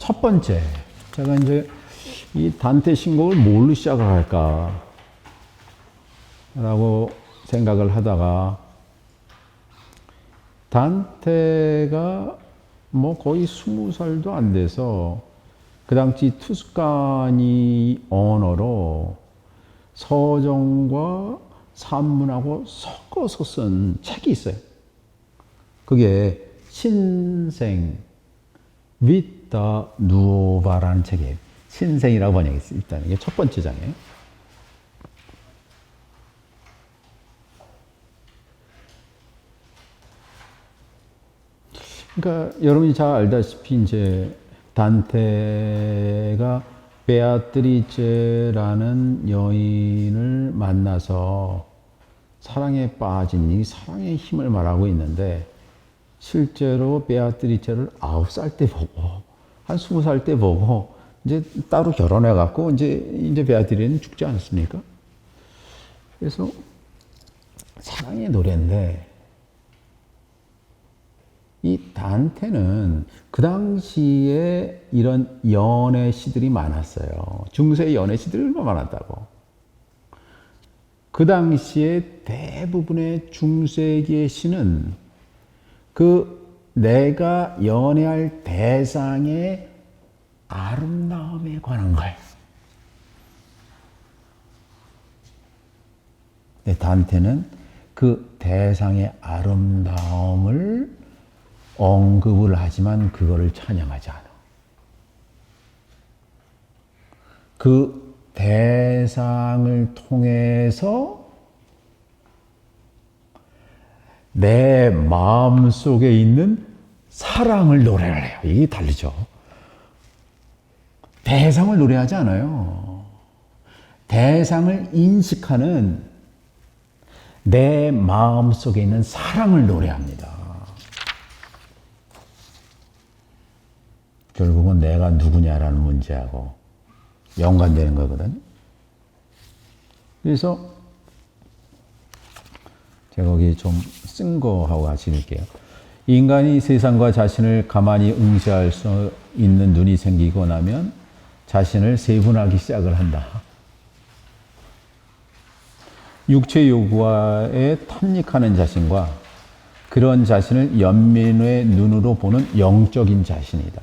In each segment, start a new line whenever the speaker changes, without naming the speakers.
첫 번째, 제가 이제 이 단테 신곡을 뭘로 시작을 할까? 라고 생각을 하다가, 단테가 뭐 거의 20살도 안 돼서, 그 당시 투스카니 언어로 서정과 산문하고 섞어서 쓴 책이 있어요. 그게 신생 비타 누오바라는 책이에요. 신생이라고 번역했어요. 일단 이게 첫 번째 장이에요. 그러니까 여러분이 잘 알다시피 이제 단테가 베아트리체라는 여인을 만나서 사랑에 빠진 이 사랑의 힘을 말하고 있는데, 실제로 베아트리체를 9살 때 보고 한 20살 때 보고 이제 따로 결혼해 갖고 이제 베아트리체는 죽지 않았습니까? 그래서 사랑의 노래인데, 이 단테는 그 당시에 이런 연애 시들이 많았어요. 중세 연애 시들이 얼마나 많았다고. 그 당시에 대부분의 중세기의 시는 그 내가 연애할 대상의 아름다움에 관한 거예요. 근데 단테는 그 대상의 아름다움을 언급을 하지만 그거를 찬양하지 않아. 그 대상을 통해서 내 마음속에 있는 사랑을 노래를 해요. 이게 다르죠. 대상을 노래하지 않아요. 대상을 인식하는 내 마음속에 있는 사랑을 노래합니다. 결국은 내가 누구냐라는 문제하고 연관되는 거거든. 그래서 제가 거기 좀 쓴 거하고 같이 읽을게요. 인간이 세상과 자신을 가만히 응시할 수 있는 눈이 생기고 나면 자신을 세분하기 시작을 한다. 육체 요구에 탐닉하는 자신과 그런 자신을 연민의 눈으로 보는 영적인 자신이다.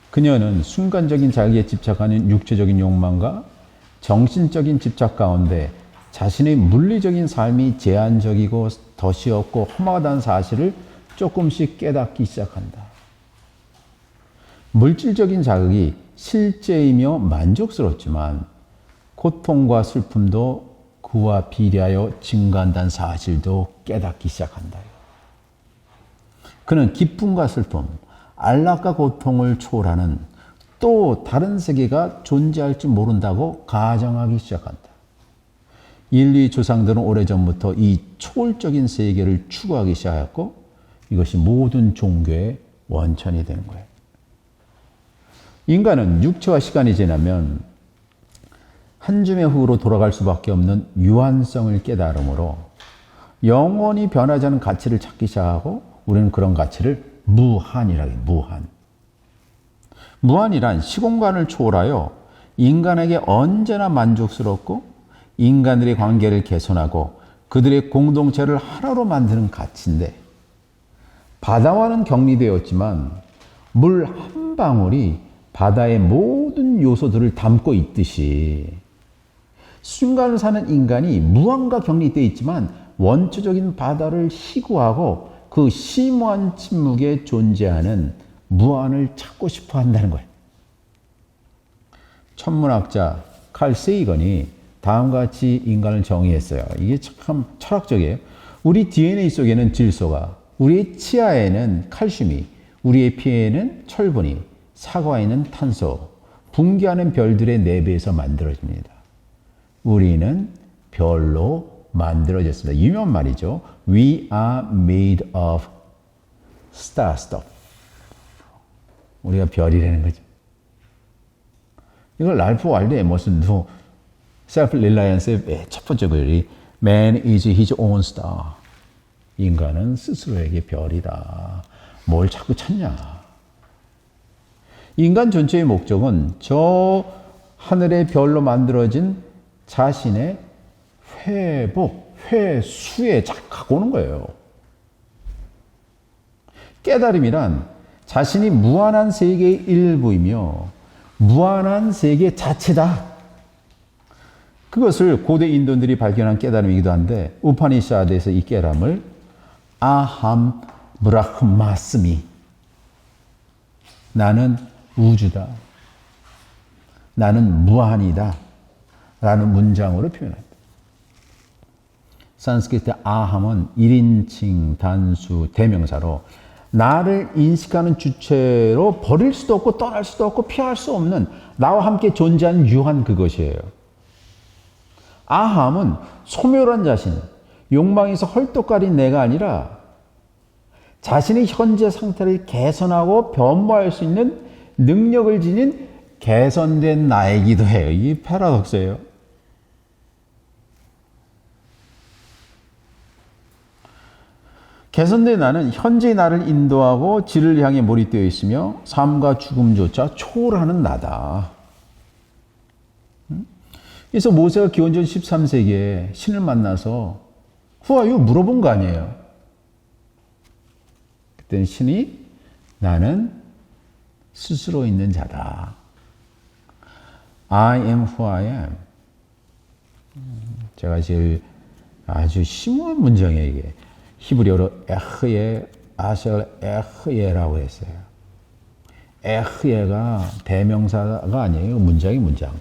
그녀는 순간적인 자기에 집착하는 육체적인 욕망과 정신적인 집착 가운데 자신의 물리적인 삶이 제한적이고 덫이 없고 험하다는 사실을 조금씩 깨닫기 시작한다. 물질적인 자극이 실제이며 만족스럽지만 고통과 슬픔도 그와 비례하여 증가한다는 사실도 깨닫기 시작한다. 그는 기쁨과 슬픔, 안락과 고통을 초월하는 또 다른 세계가 존재할지 모른다고 가정하기 시작한다. 인류 조상들은 오래전부터 이 초월적인 세계를 추구하기 시작했고 이것이 모든 종교의 원천이 되는 거예요. 인간은 육체와 시간이 지나면 한 줌의 흙으로 돌아갈 수밖에 없는 유한성을 깨달음으로 영원히 변하지 않은 가치를 찾기 시작하고 우리는 그런 가치를 무한이라고 해요. 무한. 무한이란 시공간을 초월하여 인간에게 언제나 만족스럽고 인간들의 관계를 개선하고 그들의 공동체를 하나로 만드는 가치인데, 바다와는 격리되었지만 물 한 방울이 바다의 모든 요소들을 담고 있듯이 순간을 사는 인간이 무한과 격리되어 있지만 원초적인 바다를 희구하고 그 심오한 침묵에 존재하는 무한을 찾고 싶어 한다는 거예요. 천문학자 칼 세이건이 다음과 같이 인간을 정의했어요. 이게 참 철학적이에요. 우리 DNA 속에는 질소가, 우리의 치아에는 칼슘이, 우리의 피에는 철분이, 사과에는 탄소, 분기하는 별들의 내부에서 만들어집니다. 우리는 별로 만들어졌습니다. 유명한 말이죠. We are made of star stuff. 우리가 별이라는 거죠. 이걸 랄프 waldo 에머슨도 self-reliance의 첫 번째 글이 Man is his own star. 인간은 스스로에게 별이다. 뭘 자꾸 찾냐. 인간 전체의 목적은 저 하늘의 별로 만들어진 자신의 회복, 회수에 자꾸 오는 거예요. 깨달음이란 자신이 무한한 세계의 일부이며 무한한 세계 자체다. 그것을 고대 인도인들이 발견한 깨달음이기도 한데 우파니샤드에서 이 깨달음을 아함 브라흐마스미, 나는 우주다, 나는 무한이다 라는 문장으로 표현합니다. 산스크리트 아함은 1인칭 단수 대명사로 나를 인식하는 주체로 버릴 수도 없고 떠날 수도 없고 피할 수 없는 나와 함께 존재하는 유한 그것이에요. 아함은 소멸한 자신, 욕망에서 헐떡거린 내가 아니라 자신의 현재 상태를 개선하고 변모할 수 있는 능력을 지닌 개선된 나이기도 해요. 이게 패러독스예요. 개선된 나는 현재의 나를 인도하고 질을 향해 몰입되어 있으며 삶과 죽음조차 초월하는 나다. 그래서 모세가 기원전 13세기에 신을 만나서 Who are you? 물어본 거 아니에요. 그때는 신이 나는 스스로 있는 자다. I am who I am. 제가 제일 아주 심오한 문장이에요, 이게. 히브리어로 에흐예, 아셀 에흐예라고 했어요. 에흐예가 대명사가 아니에요. 문장이 문장.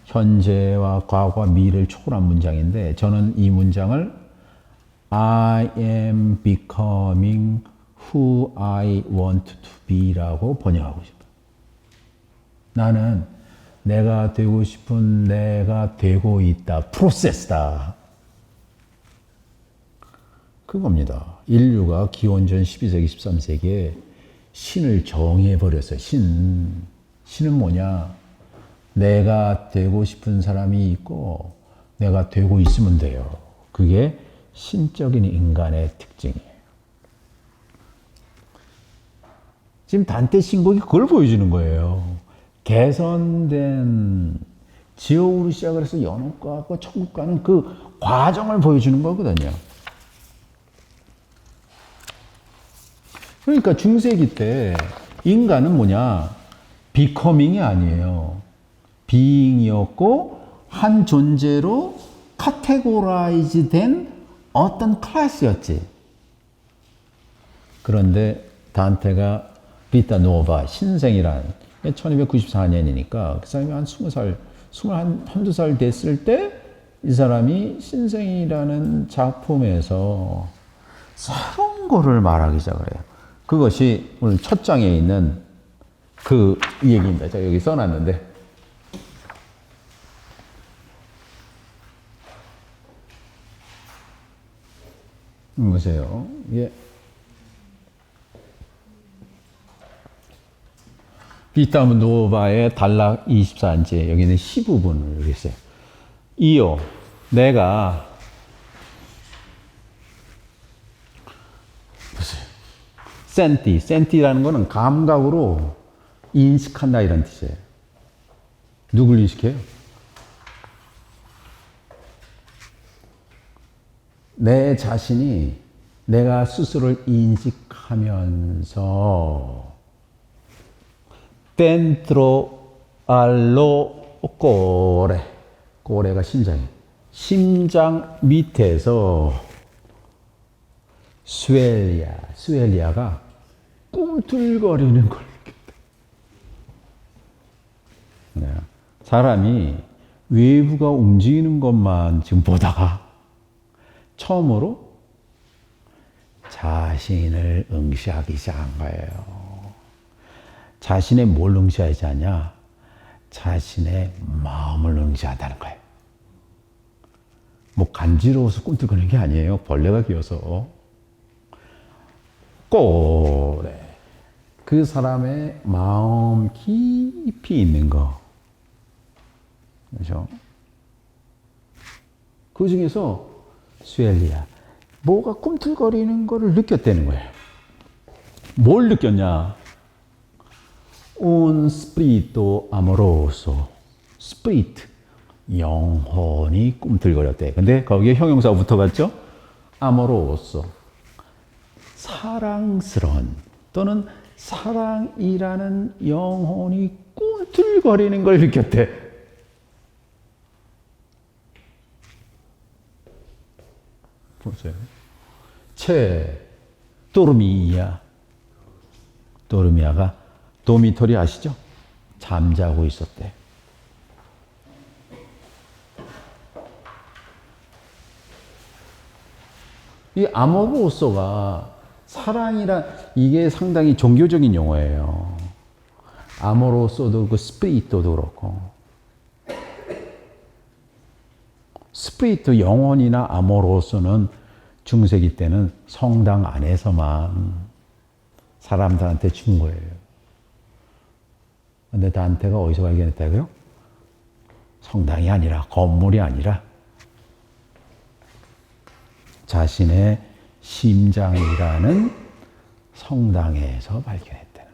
현재와 과거와 미래를 초월한 문장인데 저는 이 문장을 I am becoming who I want to be라고 번역하고 싶어요. 나는 내가 되고 싶은 내가 되고 있다. 프로세스다. 그겁니다. 인류가 기원전 12세기, 13세기에 신을 정해버렸어요. 신은 뭐냐? 내가 되고 싶은 사람이 있고 내가 되고 있으면 돼요. 그게 신적인 인간의 특징이에요. 지금 단테 신곡이 그걸 보여주는 거예요. 개선된 지옥으로 시작을 해서 연옥 가고 천국 가는 그 과정을 보여주는 거거든요. 그러니까 중세기 때 인간은 뭐냐? 비커밍이 아니에요. 비잉이었고 한 존재로 카테고라이즈 된 어떤 클래스였지. 그런데 단테가 비타 노바 신생이란 1294년이니까 그 사람이 한 20살, 21살 됐을 때 이 사람이 신생이라는 작품에서 새로운 거를 말하기 시작을 해요. 그것이 오늘 첫 장에 있는 그 얘기입니다. 제가 여기 써놨는데 보세요. 예. 비타 노바의 단락 24인치 여기는 15분을 여기 있어요. 이요 내가 보세요. 센티라는 거는 감각으로 인식한다 이런 뜻이에요. 누굴 인식해요? 내 자신이 내가 스스로를 인식하면서 dentro allo cuore, cuore가 심장이에요. 심장 밑에서 스웰리아가 꿈틀거리는 걸 느꼈다. 사람이 외부가 움직이는 것만 지금 보다가 처음으로 자신을 응시하기 시작한 거예요. 자신의 뭘 응시하지 않냐? 자신의 마음을 응시한다는 거예요. 뭐 간지러워서 꿈틀거리는 게 아니에요. 벌레가 끼어서. 꼬레. 그 사람의 마음 깊이 있는 거. 그렇죠? 그 중에서 스웰리아. 뭐가 꿈틀거리는 거를 느꼈다는 거예요. 뭘 느꼈냐? un spirito amoroso. spirit, 영혼이 꿈틀거렸대. 근데 거기에 형용사가 붙어갔죠? amoroso, 사랑스러운 또는 사랑이라는 영혼이 꿈틀거리는 걸 느꼈대. 보세요. 도르미아가 도미토리 아시죠? 잠자고 있었대. 이 아모로소가 사랑이란 이게 상당히 종교적인 용어예요. 아모로소도 그렇고 스피리토도 그렇고. 스피리트 영혼이나 아모로소는 중세기 때는 성당 안에서만 사람들한테 준 거예요. 근데 단테가 어디서 발견했다고요? 성당이 아니라, 건물이 아니라 자신의 심장이라는 성당에서 발견했다는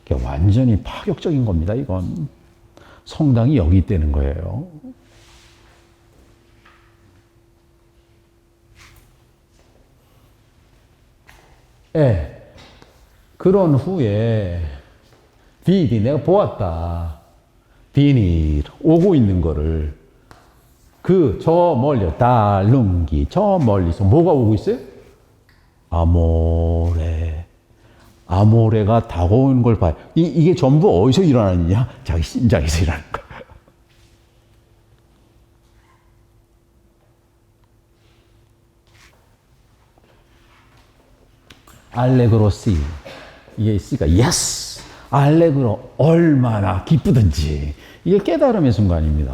거예요. 완전히 파격적인 겁니다, 이건. 성당이 여기 있다는 거예요. 그런 후에 비디 내가 보았다. 비니 오고 있는 거를 저 멀리 달룽기 저 멀리서 뭐가 오고 있어요? 아모레가 다가오는 걸 봐요. 이게 전부 어디서 일어나느냐? 자기 심장에서 일어나는 거예요. 알레그로 씨. 이게 씨가 예스! 알레그로 얼마나 기쁘든지. 이게 깨달음의 순간입니다.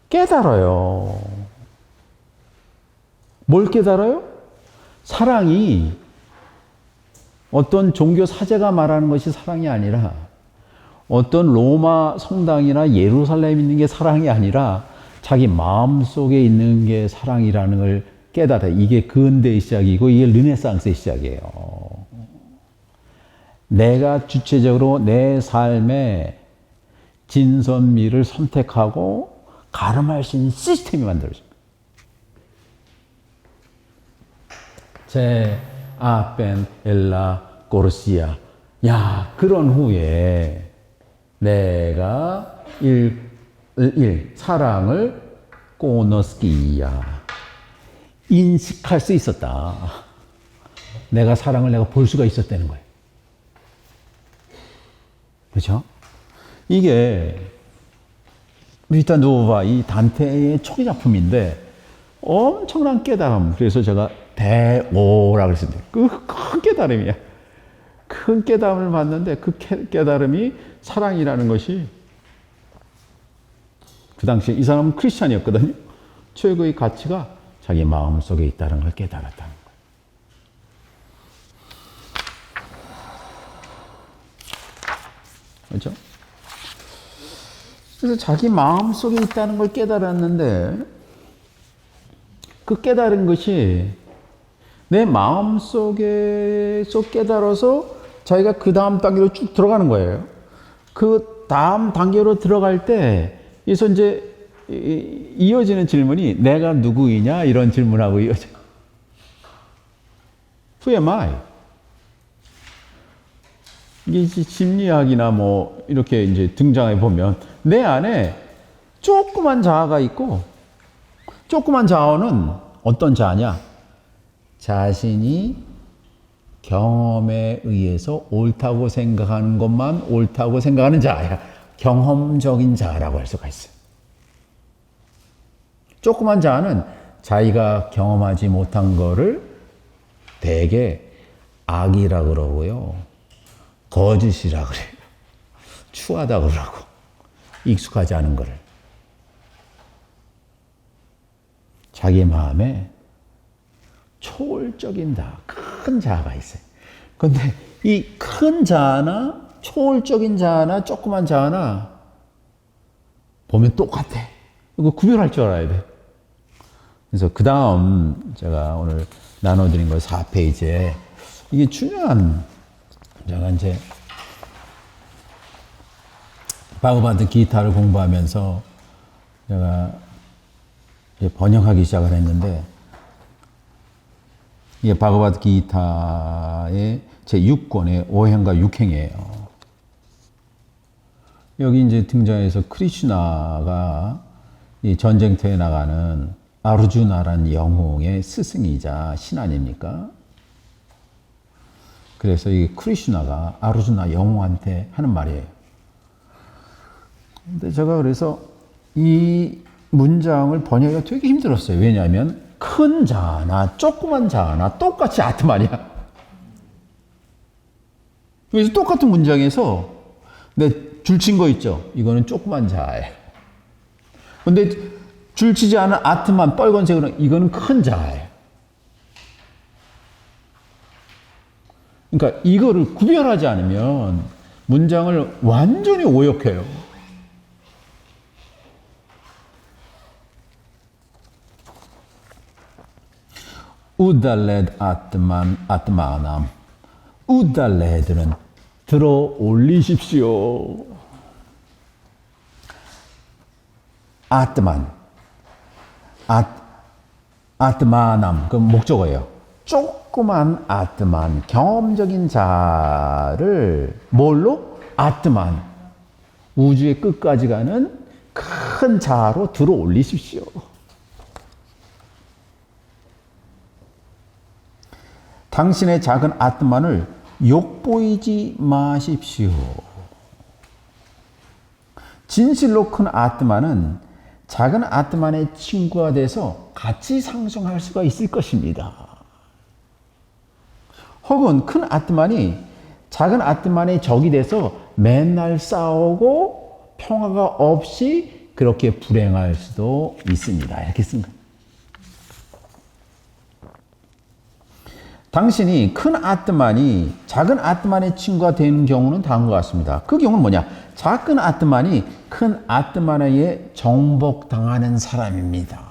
깨달아요. 뭘 깨달아요? 사랑이 어떤 종교 사제가 말하는 것이 사랑이 아니라 어떤 로마 성당이나 예루살렘에 있는 게 사랑이 아니라 자기 마음속에 있는 게 사랑이라는 걸 깨달아요. 이게 근대의 시작이고 이게 르네상스의 시작이에요. 내가 주체적으로 내 삶의 진선미를 선택하고 가름할 수 있는 시스템이 만들어집니다. 제 아펜 엘라 고르시아. 야, 그런 후에 내가 사랑을 꼬너스키야. 인식할 수 있었다. 내가 사랑을 내가 볼 수가 있었다는 거예요. 그렇죠? 이게 비타 누오바 이 단테의 초기 작품인데 엄청난 깨달음. 그래서 제가 대오라고 그랬습니다. 큰 깨달음이야. 큰 깨달음을 받는데 그 깨달음이 사랑이라는 것이 그 당시에 이 사람은 크리스찬이었거든요. 최고의 가치가 자기 마음속에 있다는 걸 깨달았다는 거예요. 그렇죠? 그래서 자기 마음속에 있다는 걸 깨달았는데 그 깨달은 것이 내 마음속에서 깨달아서 자기가 그 다음 단계로 쭉 들어가는 거예요. 그 다음 단계로 들어갈 때 여기서 이제 이어지는 질문이 내가 누구이냐 이런 질문하고 이어져요. Who am I? 이게 심리학이나 뭐 이렇게 이제 등장해 보면 내 안에 조그만 자아가 있고 조그만 자아는 어떤 자아냐? 자신이 경험에 의해서 옳다고 생각하는 것만 옳다고 생각하는 자아야. 경험적인 자아라고 할 수가 있어요. 조그만 자아는 자기가 경험하지 못한 거를 대개 악이라 그러고요. 거짓이라 그래요. 추하다 그러고. 익숙하지 않은 거를. 자기 마음에 초월적인 자아, 큰 자아가 있어요. 근데 이 큰 자아나 초월적인 자아나 조그만 자아나 보면 똑같아. 이거 구별할 줄 알아야 돼. 그래서 그 다음 제가 오늘 나눠드린 거 4페이지에 이게 중요한 제가 이제 바그바드 기타를 공부하면서 제가 번역하기 시작을 했는데, 이게 바그바드 기타의 제 6권의 5행과 6행이에요. 여기 이제 등장해서 크리슈나가 이 전쟁터에 나가는 아르주나라는 영웅의 스승이자 신 아닙니까? 그래서 이 크리슈나가 아르주나 영웅한테 하는 말이에요. 근데 제가 그래서 이 문장을 번역하기가 되게 힘들었어요. 왜냐하면 큰 자나 조그만 자나 똑같이 아트만이야. 그래서 똑같은 문장에서 내 줄친 거 있죠? 이거는 조그만 자예요. 근데 줄치지 않은 아트만 빨간색으로 이거는 큰 자예요. 그러니까 이거를 구별하지 않으면 문장을 완전히 오역해요. 우달렛 아트마남. 우달렛은 들어 올리십시오. 아트마남, 그 목적어예요. 조그만 아트만, 경험적인 자를 뭘로? 아트만, 우주의 끝까지 가는 큰 자로 들어 올리십시오. 당신의 작은 아트만을 욕보이지 마십시오. 진실로 큰 아트만은 작은 아트만의 친구가 돼서 같이 상승할 수가 있을 것입니다. 혹은 큰 아트만이 작은 아트만의 적이 돼서 맨날 싸우고 평화가 없이 그렇게 불행할 수도 있습니다. 이렇게 쓴 거예요. 당신이 큰 아트만이 작은 아트만의 친구가 되는 경우는 다음과 같습니다. 그 경우는 뭐냐? 작은 아트만이 큰 아트만에 정복당하는 사람입니다.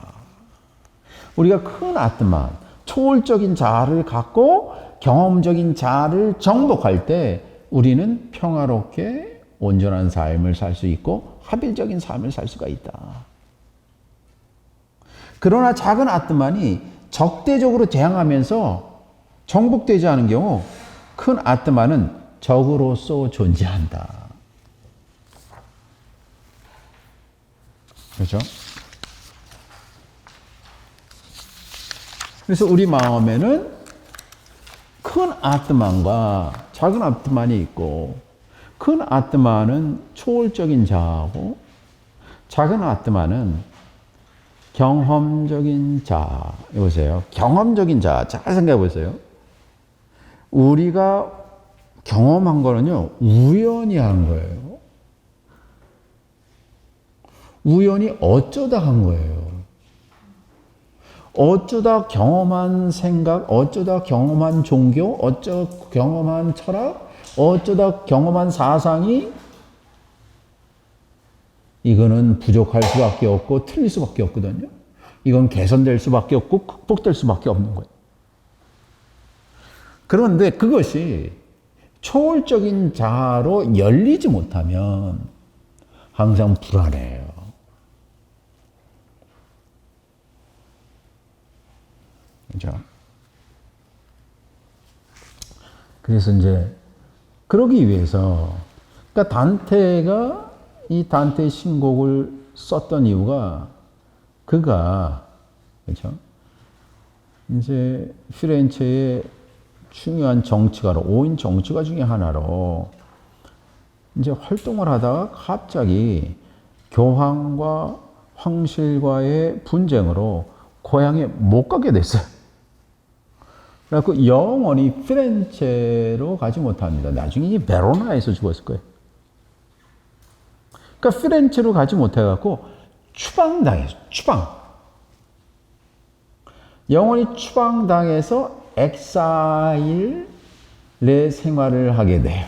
우리가 큰 아트만, 초월적인 자아를 갖고 경험적인 자아를 정복할 때 우리는 평화롭게 온전한 삶을 살 수 있고 합일적인 삶을 살 수가 있다. 그러나 작은 아트만이 적대적으로 대항하면서 정복되지 않은 경우 큰 아트만은 적으로서 존재한다. 그렇죠? 그래서 우리 마음에는 큰 아트만과 작은 아트만이 있고, 큰 아트만은 초월적인 자하고 작은 아트만은 경험적인 자. 보세요. 경험적인 자. 잘 생각해 보세요. 우리가 경험한 거는요, 우연히 한 거예요. 우연히 어쩌다 한 거예요. 어쩌다 경험한 생각, 어쩌다 경험한 종교, 어쩌다 경험한 철학, 어쩌다 경험한 사상이 이거는 부족할 수밖에 없고 틀릴 수밖에 없거든요. 이건 개선될 수밖에 없고 극복될 수밖에 없는 거예요. 그런데 그것이 초월적인 자아로 열리지 못하면 항상 불안해요. 그렇죠? 그래서 이제 그러기 위해서, 그러니까 단테가 이 단테의 신곡을 썼던 이유가, 그가 그렇죠? 이제 피렌체의 중요한 정치가로, 5인 정치가 중에 하나로 이제 활동을 하다가 갑자기 교황과 황실과의 분쟁으로 고향에 못 가게 됐어요. 그래서 영원히 피렌체로 가지 못합니다. 나중에 이 베로나에서 죽었을 거예요. 그러니까 피렌체로 가지 못해갖고 추방당했어요. 영원히 추방당해서 엑사일의 생활을 하게 돼요.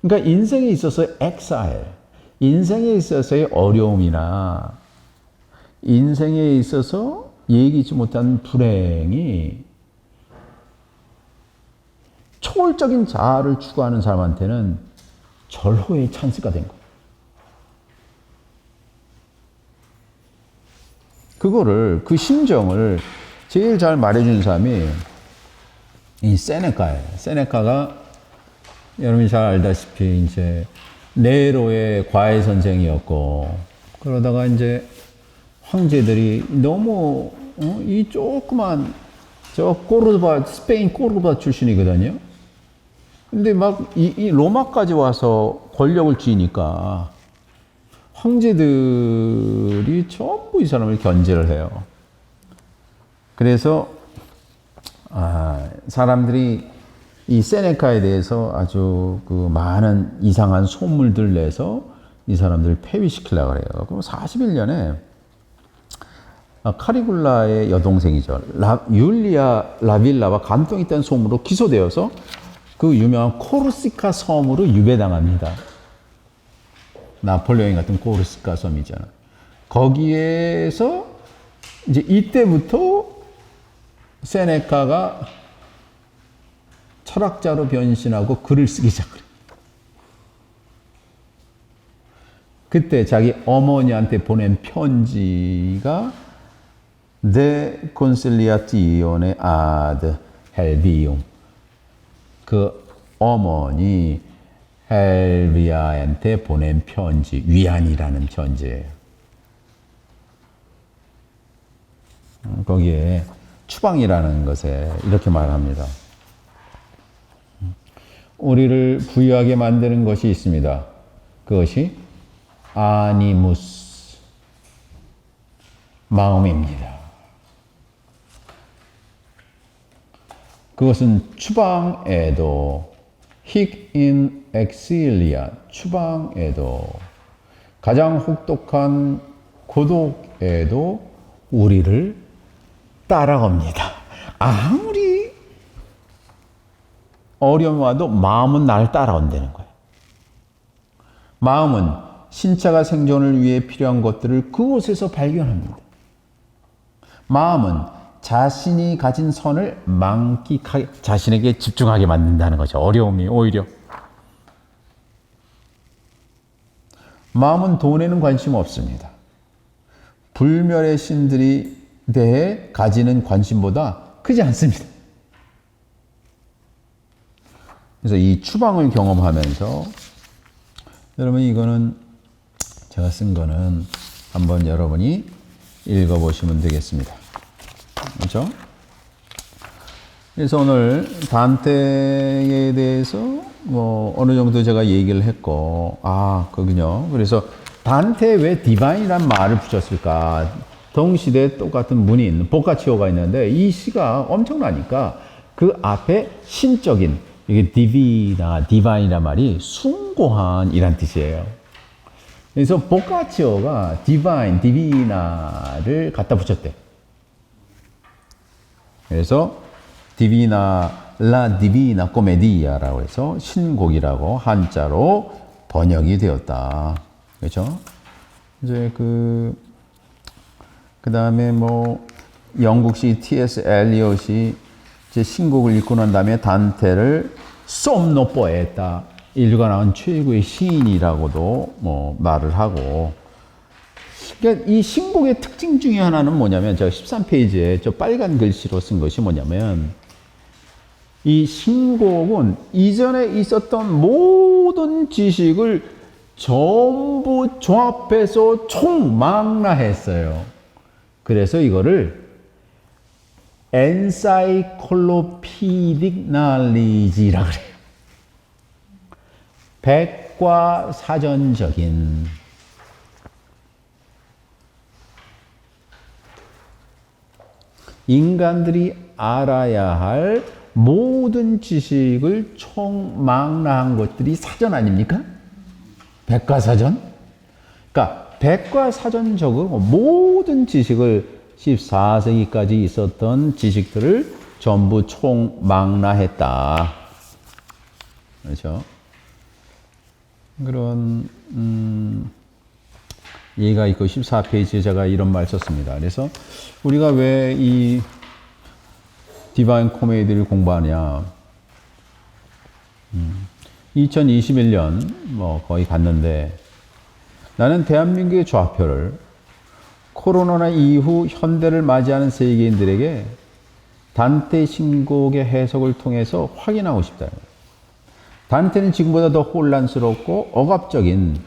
그러니까 인생에 있어서 엑사일, 인생에 있어서의 어려움이나 인생에 있어서 얘기치 못한 불행이 초월적인 자아를 추구하는 사람한테는 절호의 찬스가 된 거예요. 그 심정을 제일 잘 말해준 사람이 이 세네카예요. 세네카가 여러분이 잘 알다시피 이제 네로의 과외 선생이었고, 그러다가 이제 황제들이 너무 이 조그만 꼬르바, 스페인 꼬르바 출신이거든요. 근데 막 이 로마까지 와서 권력을 쥐니까 황제들이 전부 이 사람을 견제를 해요. 그래서 사람들이 이 세네카에 대해서 아주 그 많은 이상한 소문들 내서 이 사람들을 폐위시키려고 그래요. 그럼 41년에 카리굴라의 여동생이죠. 율리아 라빌라와 간통이 있다는 소문으로 기소되어서 그 유명한 코르시카 섬으로 유배당합니다. 나폴레옹 같은 코르시카 섬이잖아. 거기에서 이제 이때부터 세네카가 철학자로 변신하고 글을 쓰기 시작해요. 그때 자기 어머니한테 보낸 편지가 De conciliatione ad Helvium. 그 어머니 헬비아한테 보낸 편지, 위안이라는 편지예요. 거기에 추방이라는 것에 이렇게 말합니다. 우리를 부유하게 만드는 것이 있습니다. 그것이 아니무스, 마음입니다. 그것은 추방에도, hic in exilia, 추방에도, 가장 혹독한 고독에도 우리를 따라옵니다. 아무리 어려움이 와도 마음은 날 따라온다는 거예요. 마음은 신체가 생존을 위해 필요한 것들을 그곳에서 발견합니다. 마음은 자신이 가진 선을 만끽하게, 자신에게 집중하게 만든다는 거죠. 어려움이 오히려. 마음은 돈에는 관심 없습니다. 불멸의 신들이 대해 가지는 관심보다 크지 않습니다. 그래서 이 추방을 경험하면서, 여러분 이거는 제가 쓴 거는 한번 여러분이 읽어보시면 되겠습니다. 그렇죠? 그래서 오늘 단테에 대해서 뭐 어느 정도 제가 얘기를 했고, 그군요. 그래서 단테에 왜 디바인이란 말을 붙였을까? 동시대에 똑같은 문인 보카치오가 있는데 이 시가 엄청나니까 그 앞에 신적인, 이게 디비나 디바인이란 말이 숭고한이란 뜻이에요. 그래서 보카치오가 디바인, 디비나를 갖다 붙였대. 그래서 디비나, 라 디비나 코메디아라고 해서 신곡이라고 한자로 번역이 되었다. 그렇죠? 이제 그 다음에 뭐 영국시 T.S. 엘리엇이 이제 신곡을 읽고 난 다음에 단테를 솜노포에타, 인류가 낳은 최고의 시인이라고도 뭐 말을 하고. 그러니까 이 신곡의 특징 중에 하나는 뭐냐면, 제가 13페이지에 저 빨간 글씨로 쓴 것이 뭐냐면, 이 신곡은 이전에 있었던 모든 지식을 전부 종합해서 총망라했어요. 그래서 이거를 encyclopedic knowledge라고 그래요. 백과사전적인, 인간들이 알아야 할 모든 지식을 총망라한 것들이 사전 아닙니까? 백과사전? 그러니까 백과사전적으로 모든 지식을 14세기까지 있었던 지식들을 전부 총망라했다. 그렇죠? 그런 얘기가 있고 14페이지에 제가 이런 말 썼습니다. 그래서 우리가 왜 이 디바인 코미디를 공부하냐? 2021년 거의 갔는데 나는 대한민국의 좌표를 코로나 이후 현대를 맞이하는 세계인들에게 단테 신곡의 해석을 통해서 확인하고 싶다. 단테는 지금보다 더 혼란스럽고 억압적인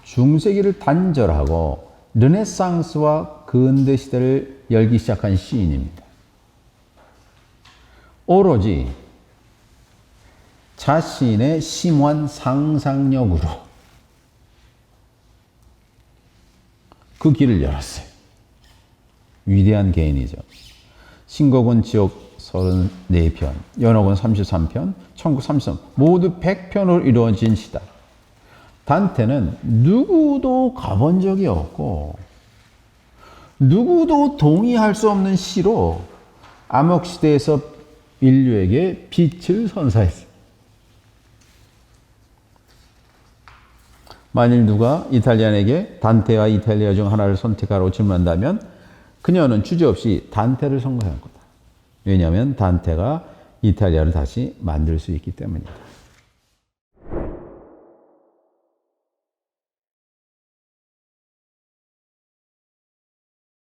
중세기를 단절하고 르네상스와 근대 시대를 열기 시작한 시인입니다. 오로지 자신의 심오한 상상력으로 그 길을 열었어요. 위대한 개인이죠. 신곡은 지옥 34편, 연옥은 33편, 천국 33편, 모두 100편으로 이루어진 시다. 단테는 누구도 가본 적이 없고 누구도 동의할 수 없는 시로 암흑시대에서 인류에게 빛을 선사했어요. 만일 누가 이탈리안에게 단테와 이탈리아 중 하나를 선택하라고 질문한다면 그녀는 주저없이 단테를 선택할 거다. 왜냐하면 단테가 이탈리아를 다시 만들 수 있기 때문이다.